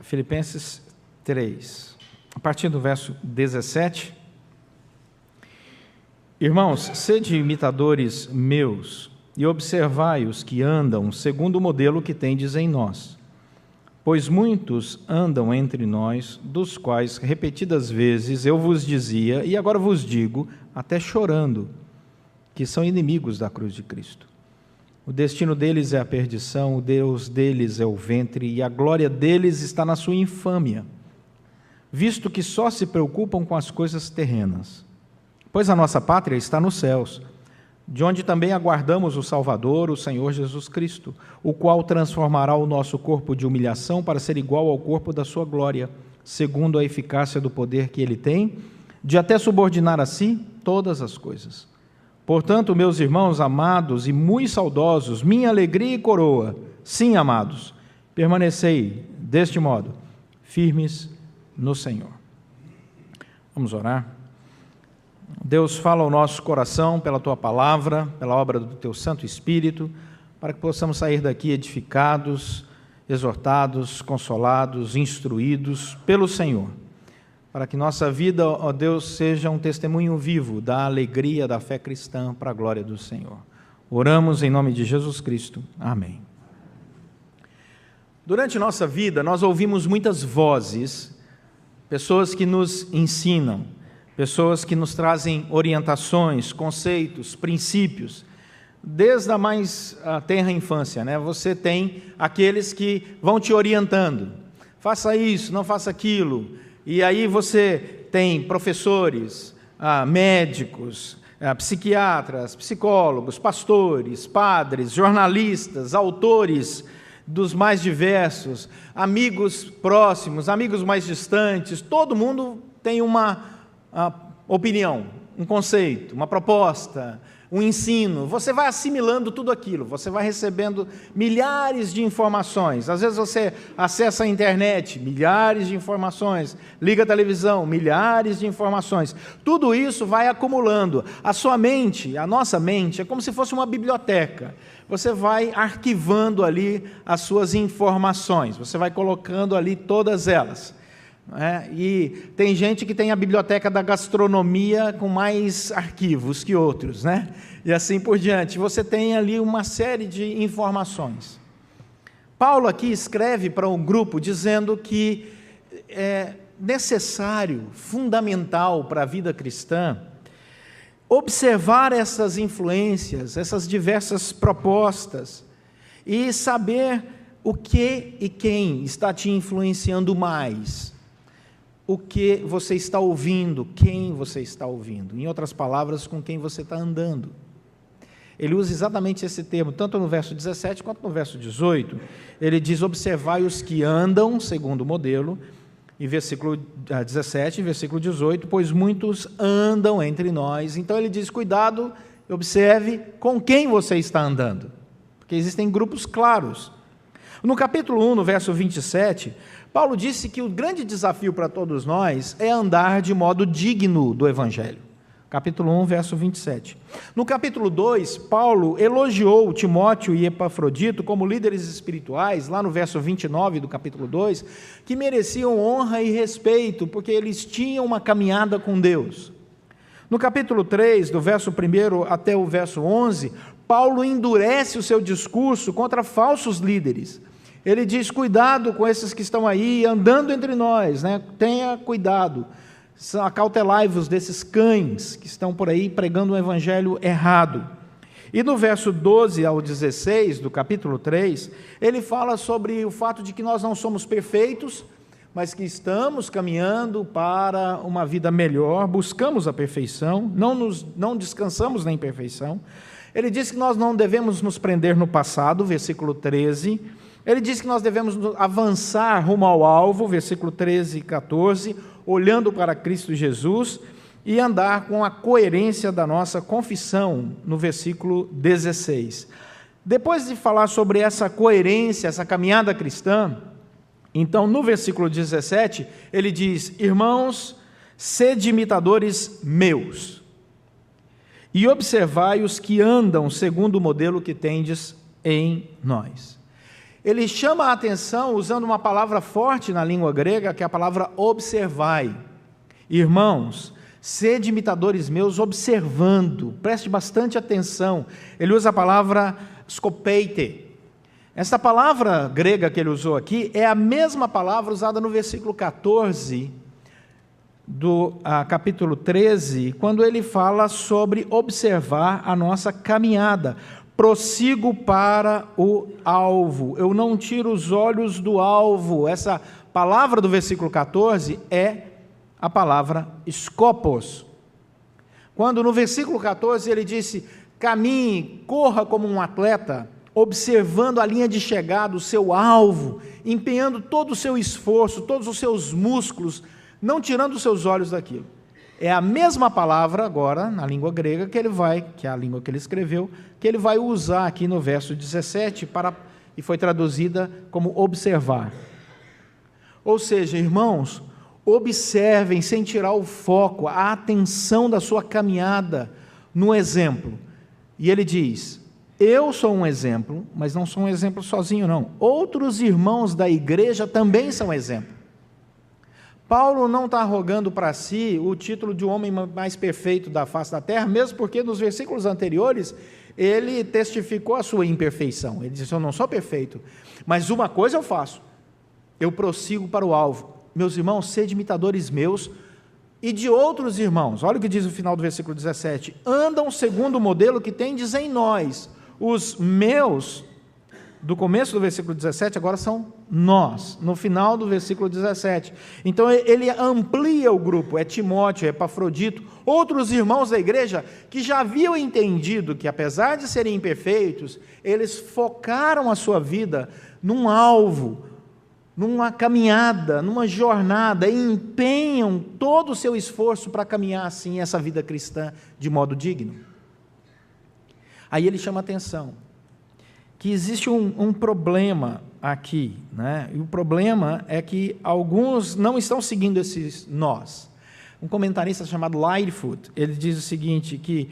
Filipenses 3, a partir do verso 17. Irmãos, sede imitadores meus e observai os que andam segundo o modelo que tendes em nós. Pois muitos andam entre nós, dos quais repetidas vezes eu vos dizia, e agora vos digo, até chorando, que são inimigos da cruz de Cristo. O destino deles é a perdição, o Deus deles é o ventre, e a glória deles está na sua infâmia, visto que só se preocupam com as coisas terrenas. Pois a nossa pátria está nos céus, de onde também aguardamos o Salvador, o Senhor Jesus Cristo, o qual transformará o nosso corpo de humilhação para ser igual ao corpo da sua glória, segundo a eficácia do poder que ele tem, de até subordinar a si todas as coisas. Portanto, meus irmãos amados e muito saudosos, minha alegria e coroa, sim, amados, permanecei deste modo, firmes no Senhor. Vamos orar. Deus, fala ao nosso coração pela Tua palavra, pela obra do Teu Santo Espírito, para que possamos sair daqui edificados, exortados, consolados, instruídos pelo Senhor, para que nossa vida, ó Deus, seja um testemunho vivo da alegria da fé cristã para a glória do Senhor. Oramos em nome de Jesus Cristo. Amém. Durante nossa vida, nós ouvimos muitas vozes, pessoas que nos ensinam, pessoas que nos trazem orientações, conceitos, princípios, desde a mais tenra infância, né? Você tem aqueles que vão te orientando, faça isso, não faça aquilo, e aí você tem professores, médicos, psiquiatras, psicólogos, pastores, padres, jornalistas, autores dos mais diversos, amigos próximos, amigos mais distantes, todo mundo tem uma opinião, um conceito, uma proposta, um ensino. Você vai assimilando tudo aquilo, você vai recebendo milhares de informações. Às vezes você acessa a internet, milhares de informações, liga a televisão, milhares de informações. Tudo isso vai acumulando. A sua mente, a nossa mente, é como se fosse uma biblioteca. Você vai arquivando ali as suas informações, você vai colocando ali todas elas. E tem gente que tem a biblioteca da gastronomia com mais arquivos que outros, né? E assim por diante. Você tem ali uma série de informações. Paulo aqui escreve para um grupo dizendo que é necessário, fundamental para a vida cristã, observar essas influências, essas diversas propostas e saber o que e quem está te influenciando mais. O que você está ouvindo, quem você está ouvindo, em outras palavras, com quem você está andando. Ele usa exatamente esse termo, tanto no verso 17 quanto no verso 18, ele diz, observai os que andam, segundo o modelo, em versículo 17, em versículo 18, pois muitos andam entre nós, então ele diz, cuidado, observe com quem você está andando, porque existem grupos claros. No capítulo 1, no verso 27, Paulo disse que o grande desafio para todos nós é andar de modo digno do Evangelho. Capítulo 1, verso 27. No capítulo 2, Paulo elogiou Timóteo e Epafrodito como líderes espirituais, lá no verso 29 do capítulo 2, que mereciam honra e respeito, porque eles tinham uma caminhada com Deus. No capítulo 3, do verso 1 até o verso 11, Paulo endurece o seu discurso contra falsos líderes. Ele diz, cuidado com esses que estão aí andando entre nós, né? Tenha cuidado, acautelai-vos desses cães que estão por aí pregando um evangelho errado. E no verso 12 ao 16 do capítulo 3, ele fala sobre o fato de que nós não somos perfeitos, mas que estamos caminhando para uma vida melhor, buscamos a perfeição, não descansamos na imperfeição. Ele diz que nós não devemos nos prender no passado, versículo 13. Ele diz que nós devemos avançar rumo ao alvo, versículo 13 e 14, olhando para Cristo Jesus, e andar com a coerência da nossa confissão, no versículo 16. Depois de falar sobre essa coerência, essa caminhada cristã, então no versículo 17, ele diz, irmãos, sede imitadores meus, e observai os que andam segundo o modelo que tendes em nós. ele chama a atenção usando uma palavra forte na língua grega, que é a palavra observai. Irmãos, sede imitadores meus observando, preste bastante atenção. Ele usa a palavra skopeite. Essa palavra grega que ele usou aqui é a mesma palavra usada no versículo 14 do capítulo 13, quando ele fala sobre observar a nossa caminhada. Prossigo para o alvo, eu não tiro os olhos do alvo. Essa palavra do versículo 14 é a palavra skopos. Quando no versículo 14 ele disse, caminhe, corra como um atleta, observando a linha de chegada, o seu alvo, empenhando todo o seu esforço, todos os seus músculos, não tirando os seus olhos daquilo. É a mesma palavra agora, na língua grega, que é a língua que ele escreveu, que ele vai usar aqui no verso 17, e foi traduzida como observar. Ou seja, irmãos, observem sem tirar o foco, a atenção da sua caminhada no exemplo. E ele diz, eu sou um exemplo, mas não sou um exemplo sozinho não. Outros irmãos da igreja também são exemplo. Paulo não está arrogando para si o título de homem mais perfeito da face da terra, mesmo porque nos versículos anteriores ele testificou a sua imperfeição. Ele disse, eu não sou perfeito, mas uma coisa eu faço, eu prossigo para o alvo. Meus irmãos, sede imitadores meus e de outros irmãos. Olha o que diz o final do versículo 17. Andam segundo o modelo que tendes em nós. Os meus, do começo do versículo 17, agora são nós, no final do versículo 17. Então ele amplia o grupo, é Timóteo, é Epafrodito, outros irmãos da igreja que já haviam entendido que, apesar de serem imperfeitos, eles focaram a sua vida num alvo, numa caminhada, numa jornada, e empenham todo o seu esforço para caminhar assim essa vida cristã de modo digno. Aí ele chama a atenção que existe um problema aqui, né? E o problema é que alguns não estão seguindo esses nós. Um comentarista chamado Lightfoot, ele diz o seguinte, que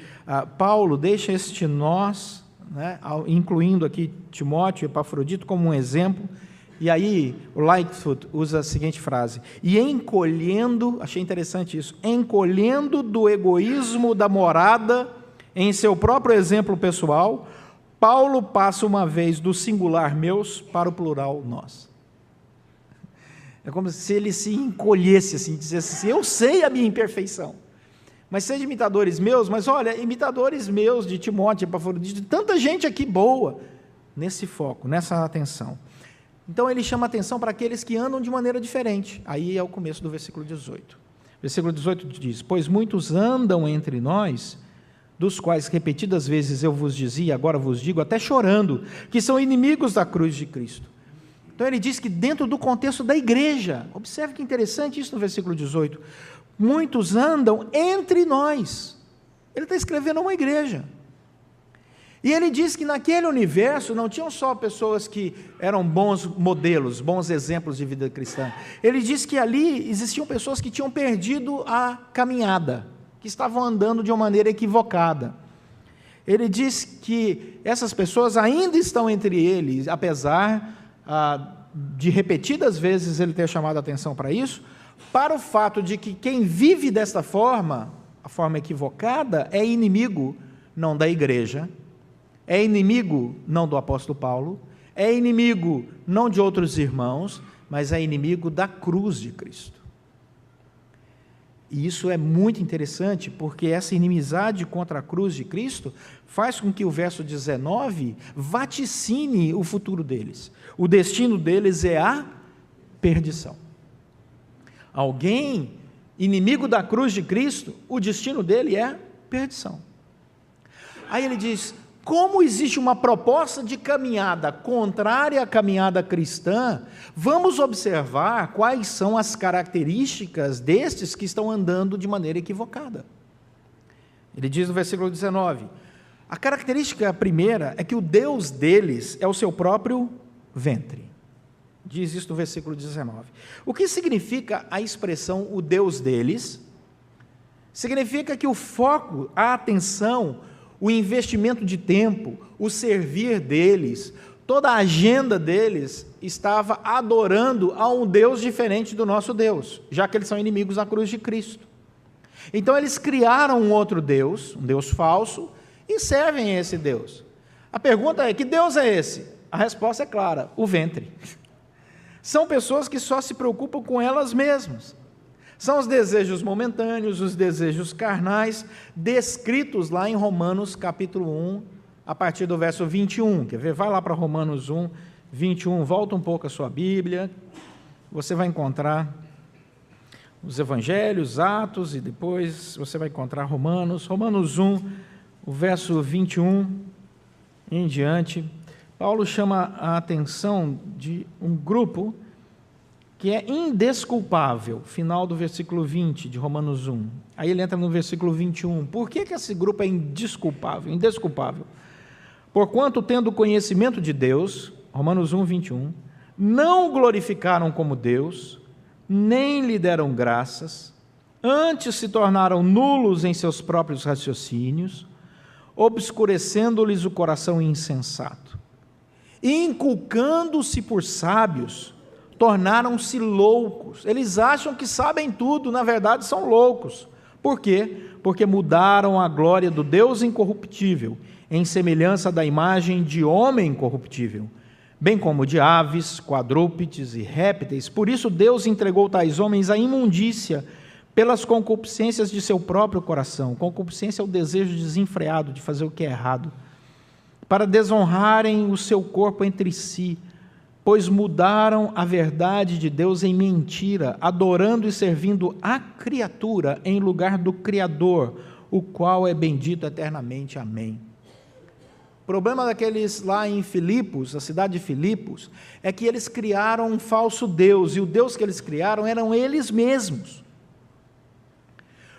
Paulo deixa este nós, né, incluindo aqui Timóteo e Epafrodito como um exemplo, e aí o Lightfoot usa a seguinte frase, e encolhendo, achei interessante isso, encolhendo do egoísmo da morada em seu próprio exemplo pessoal, Paulo passa uma vez do singular meus para o plural nós. É como se ele se encolhesse assim, dissesse assim, eu sei a minha imperfeição, mas sede imitadores meus, mas olha, imitadores meus de Timóteo, de tanta gente aqui boa, nesse foco, nessa atenção. Então ele chama atenção para aqueles que andam de maneira diferente. Aí é o começo do versículo 18. Versículo 18 diz, pois muitos andam entre nós, dos quais repetidas vezes eu vos dizia, agora vos digo, até chorando, que são inimigos da cruz de Cristo. Então ele diz que dentro do contexto da igreja, observe que interessante isso no versículo 18, muitos andam entre nós. Ele está escrevendo a uma igreja. E ele diz que naquele universo não tinham só pessoas que eram bons modelos, bons exemplos de vida cristã. Ele diz que ali existiam pessoas que tinham perdido a caminhada, que estavam andando de uma maneira equivocada. Ele diz que essas pessoas ainda estão entre eles, apesar de repetidas vezes ele ter chamado a atenção para isso, para o fato de que quem vive desta forma, a forma equivocada, é inimigo não da igreja, é inimigo não do apóstolo Paulo, é inimigo não de outros irmãos, mas é inimigo da cruz de Cristo. E isso é muito interessante, porque essa inimizade contra a cruz de Cristo faz com que o verso 19 vaticine o futuro deles. O destino deles é a perdição. Alguém inimigo da cruz de Cristo, o destino dele é perdição. Aí ele diz, como existe uma proposta de caminhada contrária à caminhada cristã, vamos observar quais são as características destes que estão andando de maneira equivocada. Ele diz no versículo 19, a característica primeira é que o Deus deles é o seu próprio ventre. Diz isso no versículo 19. O que significa a expressão o Deus deles? Significa que o foco, a atenção, o investimento de tempo, o servir deles, toda a agenda deles estava adorando a um Deus diferente do nosso Deus, já que eles são inimigos da cruz de Cristo. Então eles criaram um outro Deus, um Deus falso, e servem a esse Deus. A pergunta é: que Deus é esse? A resposta é clara: o ventre. São pessoas que só se preocupam com elas mesmas. São os desejos momentâneos, os desejos carnais, descritos lá em Romanos capítulo 1, a partir do verso 21. Quer ver? Vai lá para Romanos 1, 21, volta um pouco a sua Bíblia, você vai encontrar os Evangelhos, Atos, e depois você vai encontrar Romanos 1, o verso 21 em diante. Paulo chama a atenção de um grupo que é indesculpável, final do versículo 20 de Romanos 1. Aí ele entra no versículo 21. Por que esse grupo é indesculpável? Indesculpável. Porquanto, tendo conhecimento de Deus, Romanos 1, 21, não o glorificaram como Deus, nem lhe deram graças, antes se tornaram nulos em seus próprios raciocínios, obscurecendo-lhes o coração insensato. Inculcando-se por sábios, tornaram-se loucos. Eles acham que sabem tudo, na verdade são loucos. Por quê? Porque mudaram a glória do Deus incorruptível, em semelhança da imagem de homem corruptível, bem como de aves, quadrúpedes e répteis. Por isso Deus entregou tais homens à imundícia, pelas concupiscências de seu próprio coração. Concupiscência é o desejo desenfreado de fazer o que é errado, para desonrarem o seu corpo entre si, pois mudaram a verdade de Deus em mentira, adorando e servindo a criatura em lugar do Criador, o qual é bendito eternamente. Amém. O problema daqueles lá em Filipos, a cidade de Filipos, é que eles criaram um falso Deus, e o Deus que eles criaram eram eles mesmos.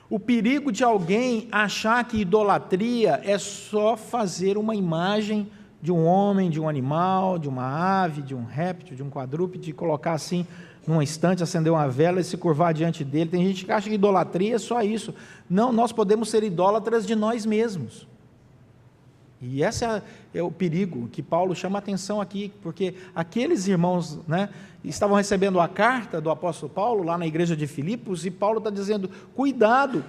O perigo de alguém achar que idolatria é só fazer uma imagem de um homem, de um animal, de uma ave, de um réptil, de um quadrúpede, colocar assim numa estante, acender uma vela e se curvar diante dele. Tem gente que acha que idolatria é só isso. Não, nós podemos ser idólatras de nós mesmos. E esse é o perigo que Paulo chama a atenção aqui, porque aqueles irmãos, estavam recebendo a carta do apóstolo Paulo lá na igreja de Filipos, e Paulo está dizendo: cuidado,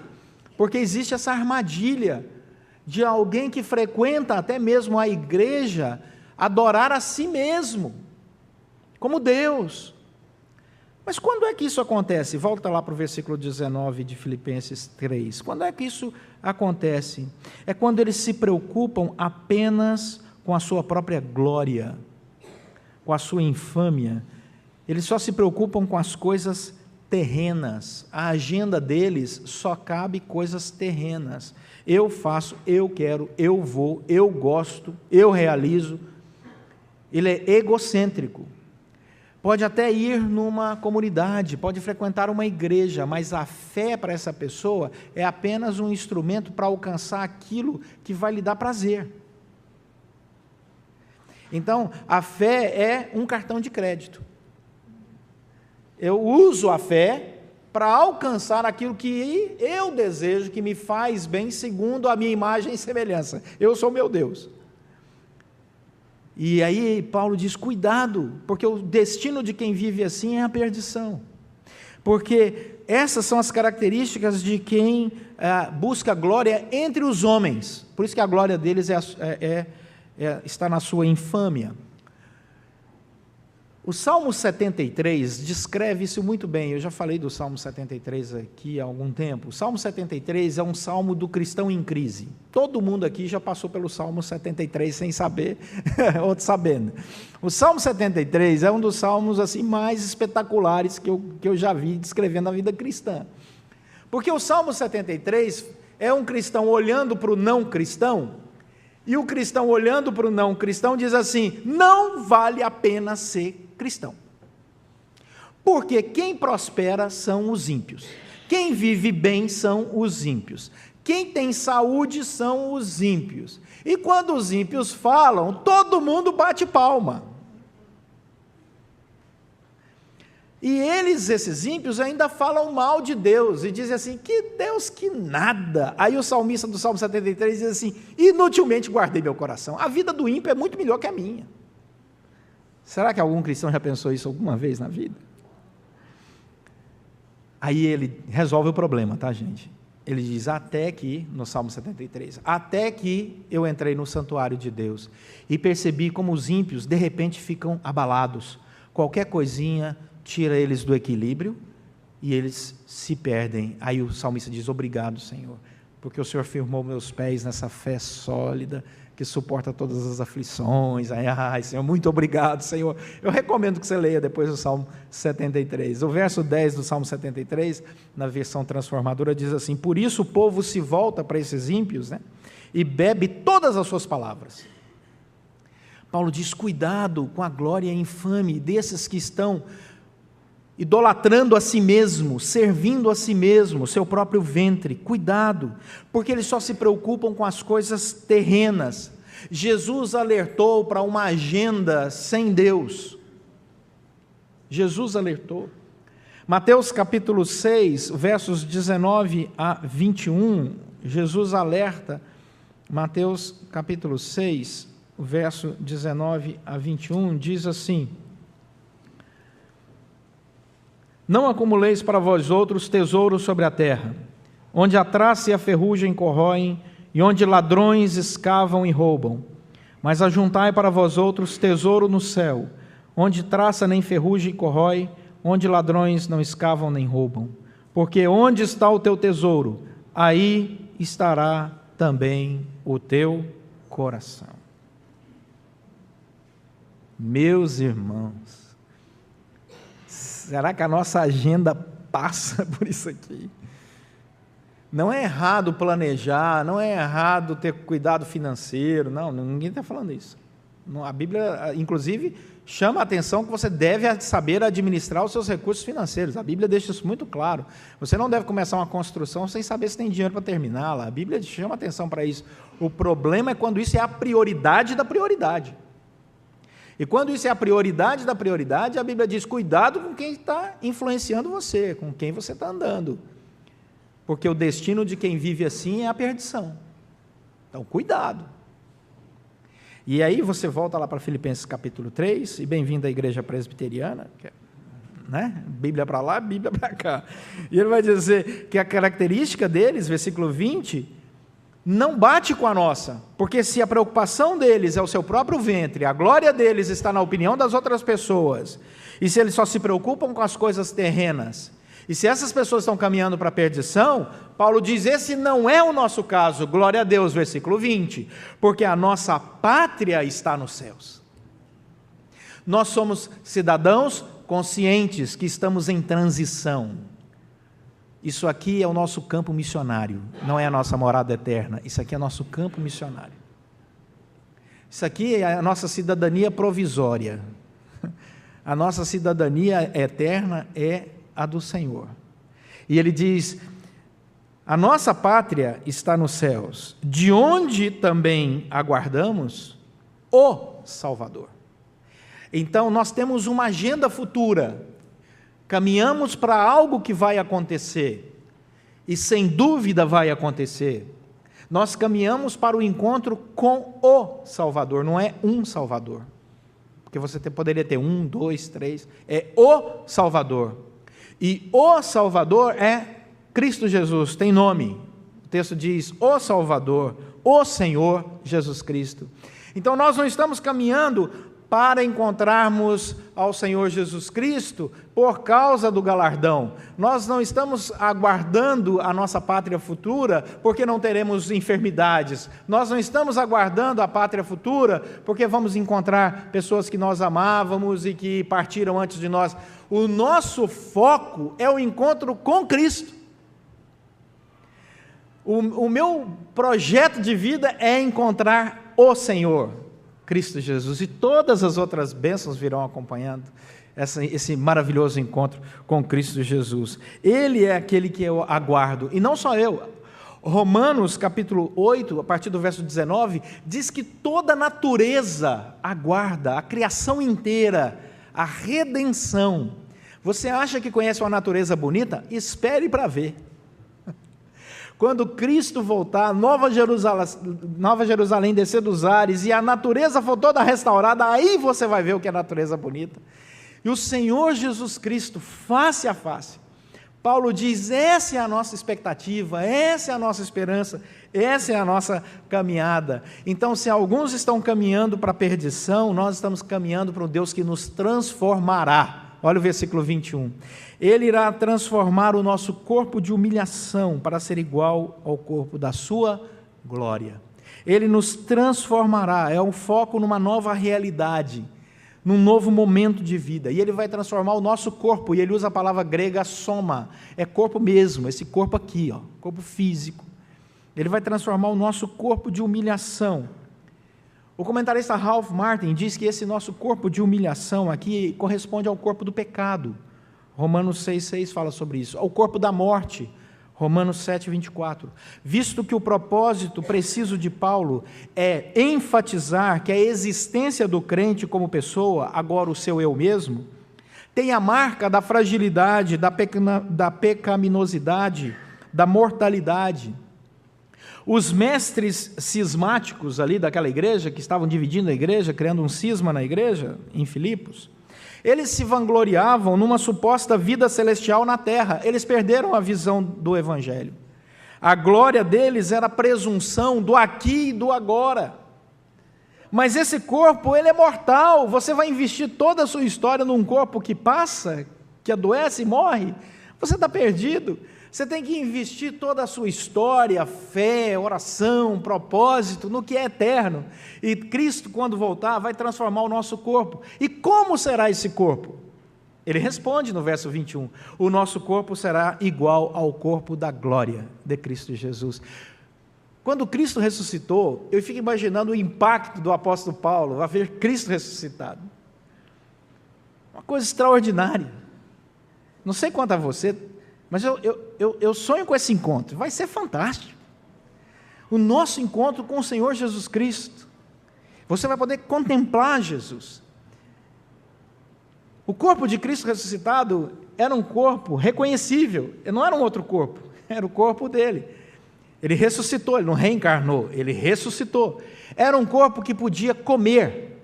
porque existe essa armadilha de alguém que frequenta até mesmo a igreja adorar a si mesmo, como Deus. Mas quando é que isso acontece? Volta lá para o versículo 19 de Filipenses 3. Quando é que isso acontece? É quando eles se preocupam apenas com a sua própria glória, com a sua infâmia. Eles só se preocupam com as coisas terrenas. A agenda deles só cabe coisas terrenas. Eu faço, eu quero, eu vou, eu gosto, eu realizo. Ele é egocêntrico. Pode até ir numa comunidade, pode frequentar uma igreja, mas a fé para essa pessoa é apenas um instrumento para alcançar aquilo que vai lhe dar prazer. Então, a fé é um cartão de crédito. Eu uso a fé para alcançar aquilo que eu desejo, que me faz bem, segundo a minha imagem e semelhança. Eu sou meu Deus. E aí Paulo diz: cuidado, porque o destino de quem vive assim é a perdição. Porque essas são as características de quem busca glória entre os homens. Por isso que a glória deles está na sua infâmia. O Salmo 73 descreve isso muito bem. Eu já falei do Salmo 73 aqui há algum tempo. O Salmo 73 é um salmo do cristão em crise. Todo mundo aqui já passou pelo Salmo 73 sem saber, outros sabendo. O Salmo 73 é um dos salmos assim, mais espetaculares que eu já vi descrevendo a vida cristã. Porque o Salmo 73 é um cristão olhando para o não cristão, e o cristão olhando para o não cristão diz assim: não vale a pena ser cristão, porque quem prospera são os ímpios, quem vive bem são os ímpios, quem tem saúde são os ímpios, e quando os ímpios falam, todo mundo bate palma, e esses ímpios ainda falam mal de Deus, e dizem assim: que Deus que nada. Aí o salmista do Salmo 73 diz assim: inutilmente guardei meu coração. A vida do ímpio é muito melhor que a minha. Será que algum cristão já pensou isso alguma vez na vida? Aí ele resolve o problema, tá, gente? Ele diz, até que, no Salmo 73, até que eu entrei no santuário de Deus e percebi como os ímpios, de repente, ficam abalados. Qualquer coisinha tira eles do equilíbrio e eles se perdem. Aí o salmista diz, obrigado, Senhor, porque o Senhor firmou meus pés nessa fé sólida, que suporta todas as aflições. Ai, Senhor, muito obrigado, Senhor. Eu recomendo que você leia depois o Salmo 73. O verso 10 do Salmo 73, na versão transformadora, diz assim, por isso o povo se volta para esses ímpios, né, e bebe todas as suas palavras. Paulo diz, cuidado com a glória infame desses que estão idolatrando a si mesmo, servindo a si mesmo, seu próprio ventre. Cuidado, porque eles só se preocupam com as coisas terrenas. Jesus alertou para uma agenda sem Deus. Jesus alertou. Mateus capítulo 6, versos 19 a 21, Jesus alerta, Mateus capítulo 6, verso 19 a 21, diz assim, não acumuleis para vós outros tesouros sobre a terra, onde a traça e a ferrugem corroem, e onde ladrões escavam e roubam. Mas ajuntai para vós outros tesouro no céu, onde traça nem ferrugem corrói, onde ladrões não escavam nem roubam. Porque onde está o teu tesouro, aí estará também o teu coração. Meus irmãos, será que a nossa agenda passa por isso aqui? Não é errado planejar, não é errado ter cuidado financeiro, não, ninguém está falando isso. A Bíblia, inclusive, chama a atenção que você deve saber administrar os seus recursos financeiros. A Bíblia deixa isso muito claro. Você não deve começar uma construção sem saber se tem dinheiro para terminá-la. A Bíblia chama a atenção para isso. O problema é quando isso é a prioridade da prioridade. E quando isso é a prioridade da prioridade, a Bíblia diz, cuidado com quem está influenciando você, com quem você está andando. Porque o destino de quem vive assim é a perdição. Então, cuidado. E aí você volta lá para Filipenses capítulo 3, e bem-vindo à igreja presbiteriana, né? Bíblia para lá, Bíblia para cá. E ele vai dizer que a característica deles, versículo 20, não bate com a nossa, porque se a preocupação deles é o seu próprio ventre, a glória deles está na opinião das outras pessoas, e se eles só se preocupam com as coisas terrenas, e se essas pessoas estão caminhando para a perdição, Paulo diz, esse não é o nosso caso, glória a Deus, versículo 20, porque a nossa pátria está nos céus. Nós somos cidadãos conscientes que estamos em transição. Isso aqui é o nosso campo missionário, não é a nossa morada eterna, isso aqui é nosso campo missionário. Isso aqui é a nossa cidadania provisória. A nossa cidadania eterna é a do Senhor. E ele diz, a nossa pátria está nos céus, de onde também aguardamos o Salvador. Então nós temos uma agenda futura, caminhamos para algo que vai acontecer, e sem dúvida vai acontecer. Nós caminhamos para o encontro com o Salvador, não é um Salvador, porque você poderia ter 1, 2, 3, é o Salvador, e o Salvador é Cristo Jesus, tem nome, o texto diz, o Salvador, o Senhor Jesus Cristo. Então nós não estamos caminhando para encontrarmos ao Senhor Jesus Cristo por causa do galardão. Nós não estamos aguardando a nossa pátria futura porque não teremos enfermidades. Nós não estamos aguardando a pátria futura porque vamos encontrar pessoas que nós amávamos e que partiram antes de nós. O nosso foco é o encontro com Cristo. O meu projeto de vida é encontrar o Senhor, Cristo Jesus, e todas as outras bênçãos virão acompanhando esse maravilhoso encontro com Cristo Jesus. Ele é aquele que eu aguardo, e não só eu. Romanos capítulo 8, a partir do verso 19, diz que toda a natureza aguarda, a criação inteira, a redenção. Você acha que conhece uma natureza bonita? Espere para ver. Quando Cristo voltar, Nova Jerusalém descer dos ares e a natureza for toda restaurada, aí você vai ver o que é natureza bonita. E o Senhor Jesus Cristo, face a face, Paulo diz, essa é a nossa expectativa, essa é a nossa esperança, essa é a nossa caminhada. Então, se alguns estão caminhando para a perdição, nós estamos caminhando para um Deus que nos transformará. Olha o versículo 21. Ele irá transformar o nosso corpo de humilhação para ser igual ao corpo da sua glória. Ele nos transformará, é um foco numa nova realidade, num novo momento de vida, e Ele vai transformar o nosso corpo, e Ele usa a palavra grega soma, é corpo mesmo, esse corpo aqui, ó, corpo físico. Ele vai transformar o nosso corpo de humilhação. O comentarista Ralph Martin diz que esse nosso corpo de humilhação aqui corresponde ao corpo do pecado. Romanos 6,6 fala sobre isso. Ao corpo da morte, Romanos 7,24. Visto que o propósito preciso de Paulo é enfatizar que a existência do crente como pessoa, agora o seu eu mesmo, tem a marca da fragilidade, da pecaminosidade, da mortalidade. Os mestres cismáticos ali daquela igreja, que estavam dividindo a igreja, criando um cisma na igreja, em Filipos, eles se vangloriavam numa suposta vida celestial na terra. Eles perderam a visão do evangelho. A glória deles era a presunção do aqui e do agora. Mas esse corpo, ele é mortal. Você vai investir toda a sua história num corpo que passa, que adoece e morre? Você está perdido. Você tem que investir toda a sua história, fé, oração, propósito, no que é eterno. E Cristo, quando voltar, vai transformar o nosso corpo. E como será esse corpo? Ele responde no verso 21, o nosso corpo será igual ao corpo da glória de Cristo Jesus. Quando Cristo ressuscitou, eu fico imaginando o impacto do apóstolo Paulo a ver Cristo ressuscitado. Uma coisa extraordinária. Não sei quanto a você, mas eu sonho com esse encontro, vai ser fantástico. O nosso encontro com o Senhor Jesus Cristo. Você vai poder contemplar Jesus. O corpo de Cristo ressuscitado era um corpo reconhecível, não era um outro corpo, era o corpo dele. Ele ressuscitou, ele não reencarnou, ele ressuscitou. Era um corpo que podia comer,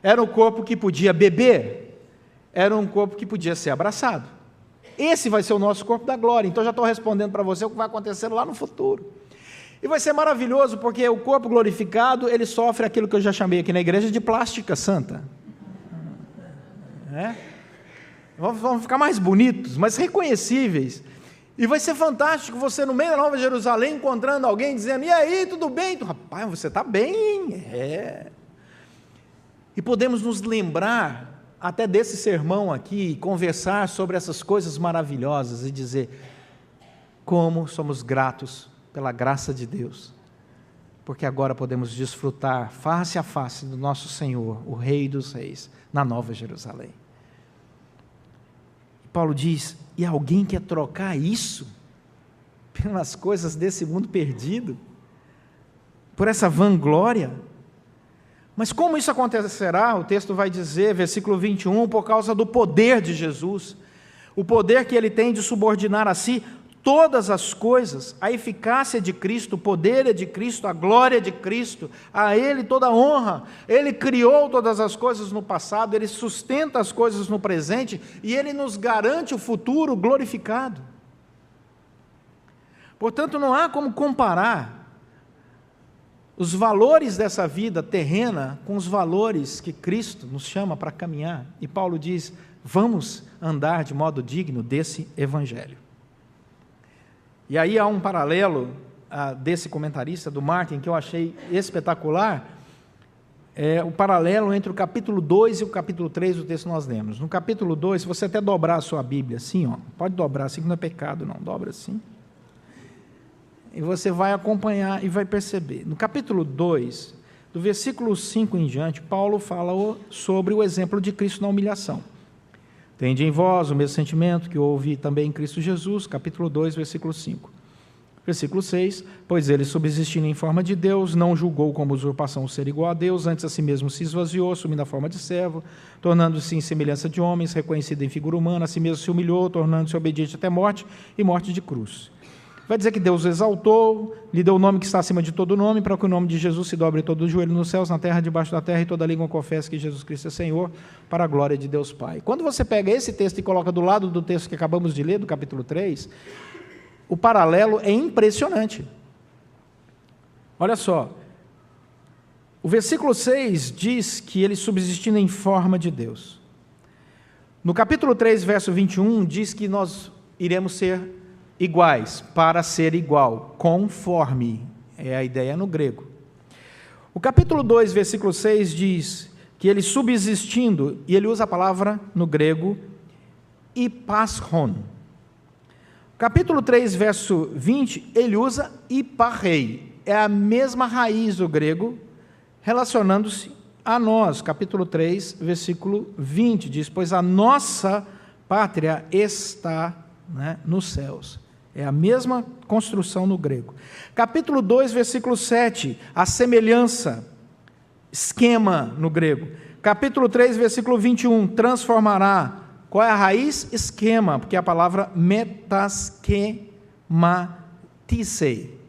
era um corpo que podia beber, era um corpo que podia ser abraçado. Esse vai ser o nosso corpo da glória. Então já estou respondendo para você o que vai acontecer lá no futuro. E vai ser maravilhoso, porque o corpo glorificado, ele sofre aquilo que eu já chamei aqui na igreja de plástica santa. Vão ficar mais bonitos, mais reconhecíveis. E vai ser fantástico você no meio da Nova Jerusalém, encontrando alguém dizendo, e aí, tudo bem? Rapaz, você está bem? E podemos nos lembrar até desse sermão aqui, conversar sobre essas coisas maravilhosas e dizer como somos gratos pela graça de Deus, porque agora podemos desfrutar face a face do nosso Senhor, o Rei dos Reis, na Nova Jerusalém. Paulo diz, e alguém quer trocar isso pelas coisas desse mundo perdido, por essa vanglória? Mas como isso acontecerá? O texto vai dizer, versículo 21, por causa do poder de Jesus, o poder que ele tem de subordinar a si todas as coisas, a eficácia de Cristo, o poder é de Cristo, a glória é de Cristo, a Ele toda a honra. Ele criou todas as coisas no passado, Ele sustenta as coisas no presente e Ele nos garante o futuro glorificado. Portanto, não há como comparar os valores dessa vida terrena com os valores que Cristo nos chama para caminhar. E Paulo diz, vamos andar de modo digno desse evangelho. E aí há um paralelo desse comentarista, do Martin, que eu achei espetacular, o paralelo entre o capítulo 2 e o capítulo 3 do texto que nós lemos. No capítulo 2, se você até dobrar a sua Bíblia assim, pode dobrar assim, que não é pecado não, dobra assim. E você vai acompanhar e vai perceber. No capítulo 2, do versículo 5 em diante, Paulo fala sobre o exemplo de Cristo na humilhação. Tende em vós o mesmo sentimento que houve também em Cristo Jesus, capítulo 2, versículo 5. Versículo 6, pois ele, subsistindo em forma de Deus, não julgou como usurpação o ser igual a Deus, antes a si mesmo se esvaziou, assumindo a forma de servo, tornando-se em semelhança de homens, reconhecido em figura humana, a si mesmo se humilhou, tornando-se obediente até morte, e morte de cruz. Vai dizer que Deus o exaltou, lhe deu o nome que está acima de todo nome, para que o nome de Jesus se dobre todo o joelho nos céus, na terra, debaixo da terra, e toda língua confesse que Jesus Cristo é Senhor, para a glória de Deus Pai. Quando você pega esse texto e coloca do lado do texto que acabamos de ler, do capítulo 3, o paralelo é impressionante. Olha só, o versículo 6 diz que ele subsistindo em forma de Deus. No capítulo 3, verso 21, diz que nós iremos ser iguais, para ser igual, conforme, é a ideia no grego. O capítulo 2, versículo 6 diz que ele subsistindo, e ele usa a palavra no grego, ipaschon. Capítulo 3, verso 20, ele usa iparrei, é a mesma raiz do grego, relacionando-se a nós. Capítulo 3, versículo 20, diz, pois a nossa pátria está, nos céus. É a mesma construção no grego. Capítulo 2, versículo 7, a semelhança, esquema no grego. Capítulo 3, versículo 21, transformará. Qual é a raiz? Esquema, porque é a palavra metaschematisei.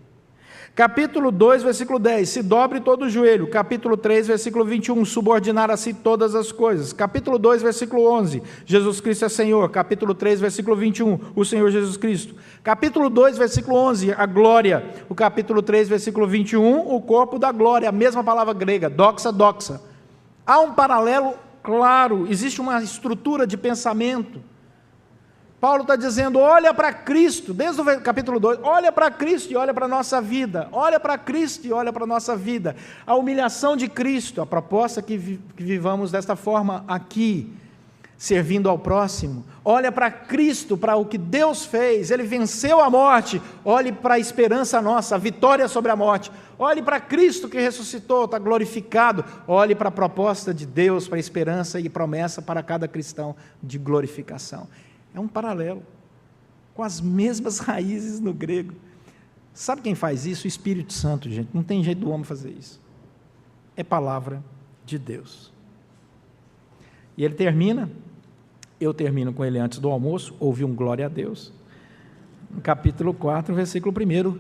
Capítulo 2, versículo 10, se dobre todo o joelho. Capítulo 3, versículo 21, subordinar a si todas as coisas. Capítulo 2, versículo 11, Jesus Cristo é Senhor. Capítulo 3, versículo 21, o Senhor Jesus Cristo. Capítulo 2, versículo 11, a glória. O capítulo 3, versículo 21, o corpo da glória, a mesma palavra grega, doxa, doxa. Há um paralelo claro, existe uma estrutura de pensamento. Paulo está dizendo, olha para Cristo, desde o capítulo 2, olha para Cristo e olha para a nossa vida, olha para Cristo e olha para a nossa vida, a humilhação de Cristo, a proposta que vivamos desta forma aqui, servindo ao próximo, olha para Cristo, para o que Deus fez, Ele venceu a morte, olhe para a esperança nossa, a vitória sobre a morte, olhe para Cristo que ressuscitou, está glorificado, olhe para a proposta de Deus, para a esperança e promessa para cada cristão de glorificação. É um paralelo, com as mesmas raízes no grego. Sabe quem faz isso? O Espírito Santo, gente. Não tem jeito do homem fazer isso. É palavra de Deus. E ele termina, eu termino com ele antes do almoço, ouvi um glória a Deus. No capítulo 4, versículo 1,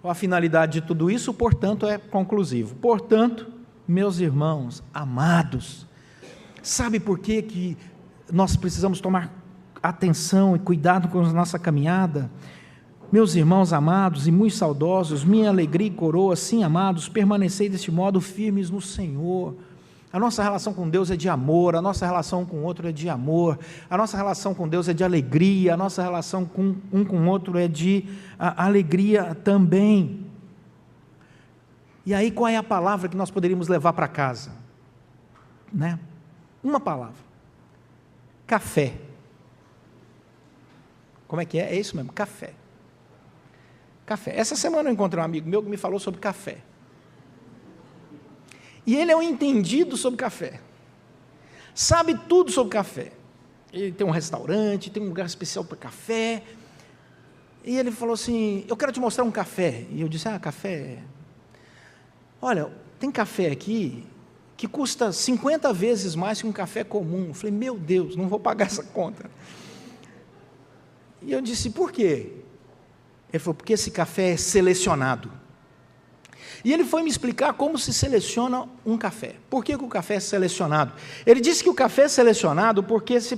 a finalidade de tudo isso, portanto, é conclusivo. Portanto, meus irmãos amados, sabe por que nós precisamos tomar atenção e cuidado com a nossa caminhada? Meus irmãos amados e muito saudosos, minha alegria e coroa, sim, amados, permanecei deste modo firmes no Senhor. A nossa relação com Deus é de amor, a nossa relação com o outro é de amor, a nossa relação com Deus é de alegria, a nossa relação com o outro é de alegria também. E aí qual é a palavra que nós poderíamos levar para casa? Uma palavra: café. Como é que é? É isso mesmo, café. Café. Essa semana eu encontrei um amigo meu que me falou sobre café. E ele é um entendido sobre café. Sabe tudo sobre café. Ele tem um restaurante, tem um lugar especial para café. E ele falou assim, eu quero te mostrar um café. E eu disse, café? Olha, tem café aqui que custa 50 vezes mais que um café comum. Eu falei, meu Deus, não vou pagar essa conta. E eu disse, por quê? Ele falou, porque esse café é selecionado. E ele foi me explicar como se seleciona um café. Por que o café é selecionado? Ele disse que o café é selecionado porque se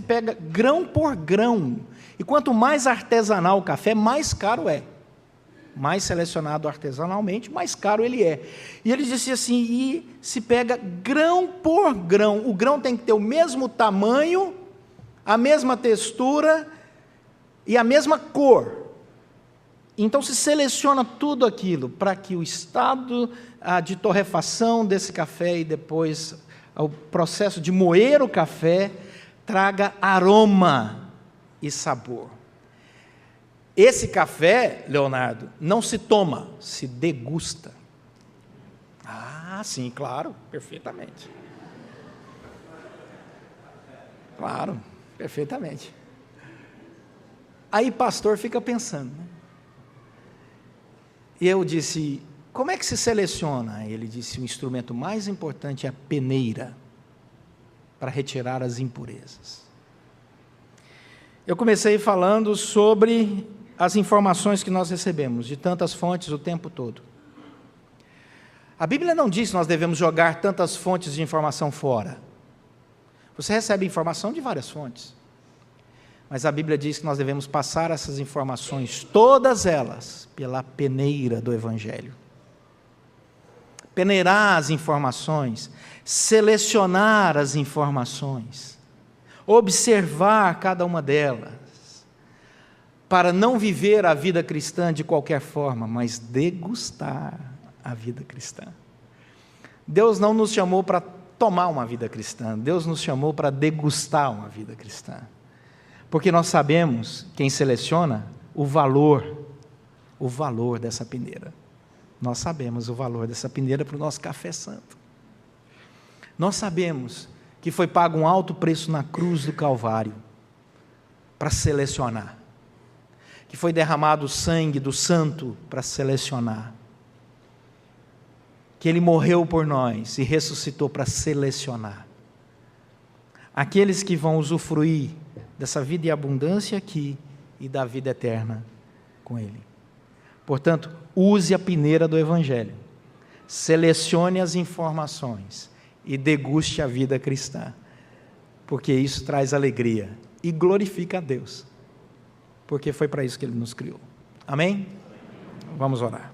pega grão por grão. E quanto mais artesanal o café, mais caro é. Mais selecionado artesanalmente, mais caro ele é. E ele disse assim, e se pega grão por grão. O grão tem que ter o mesmo tamanho, a mesma textura e a mesma cor. Então se seleciona tudo aquilo para que o estado de torrefação desse café e depois o processo de moer o café traga aroma e sabor. Esse café, Leonardo, não se toma, se degusta. Sim, claro, perfeitamente. Claro, perfeitamente. Aí pastor fica pensando, E eu disse, como é que se seleciona? Ele disse, o instrumento mais importante é a peneira, para retirar as impurezas. Eu comecei falando sobre as informações que nós recebemos de tantas fontes o tempo todo. A Bíblia não diz que nós devemos jogar tantas fontes de informação fora. Você recebe informação de várias fontes. Mas a Bíblia diz que nós devemos passar essas informações, todas elas, pela peneira do Evangelho. Peneirar as informações, selecionar as informações, observar cada uma delas, para não viver a vida cristã de qualquer forma, mas degustar a vida cristã. Deus não nos chamou para tomar uma vida cristã, Deus nos chamou para degustar uma vida cristã. Porque nós sabemos, quem seleciona, o valor dessa peneira. Nós sabemos o valor dessa peneira para o nosso café santo. Nós sabemos que foi pago um alto preço na cruz do Calvário para selecionar. Que foi derramado o sangue do santo para selecionar. Que Ele morreu por nós e ressuscitou para selecionar. Aqueles que vão usufruir dessa vida em abundância aqui e da vida eterna com Ele. Portanto, use a peneira do Evangelho, selecione as informações e deguste a vida cristã, porque isso traz alegria e glorifica a Deus, porque foi para isso que Ele nos criou. Amém? Vamos orar.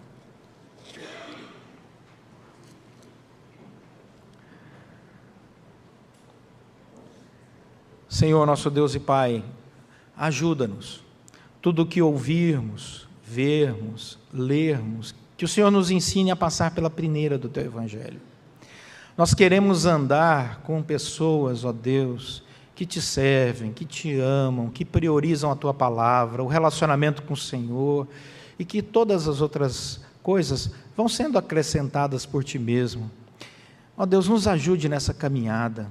Senhor, nosso Deus e Pai, ajuda-nos, tudo o que ouvirmos, vermos, lermos, que o Senhor nos ensine a passar pela peneira do Teu Evangelho. Nós queremos andar com pessoas, ó Deus, que Te servem, que Te amam, que priorizam a Tua palavra, o relacionamento com o Senhor, e que todas as outras coisas vão sendo acrescentadas por Ti mesmo. Ó Deus, nos ajude nessa caminhada.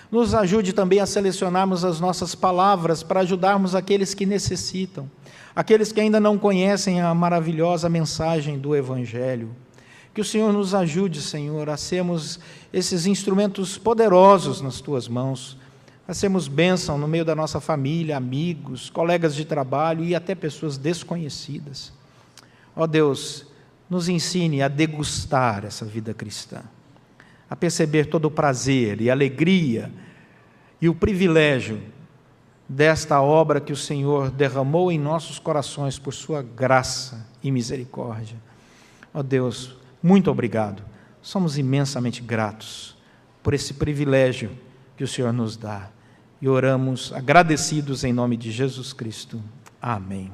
Nos ajude também a selecionarmos as nossas palavras para ajudarmos aqueles que necessitam, aqueles que ainda não conhecem a maravilhosa mensagem do Evangelho. Que o Senhor nos ajude, Senhor, a sermos esses instrumentos poderosos nas Tuas mãos, a sermos bênção no meio da nossa família, amigos, colegas de trabalho e até pessoas desconhecidas. Ó Deus, nos ensine a degustar essa vida cristã, a perceber todo o prazer e alegria e o privilégio desta obra que o Senhor derramou em nossos corações por sua graça e misericórdia. Ó Deus, muito obrigado. Somos imensamente gratos por esse privilégio que o Senhor nos dá. E oramos agradecidos em nome de Jesus Cristo. Amém.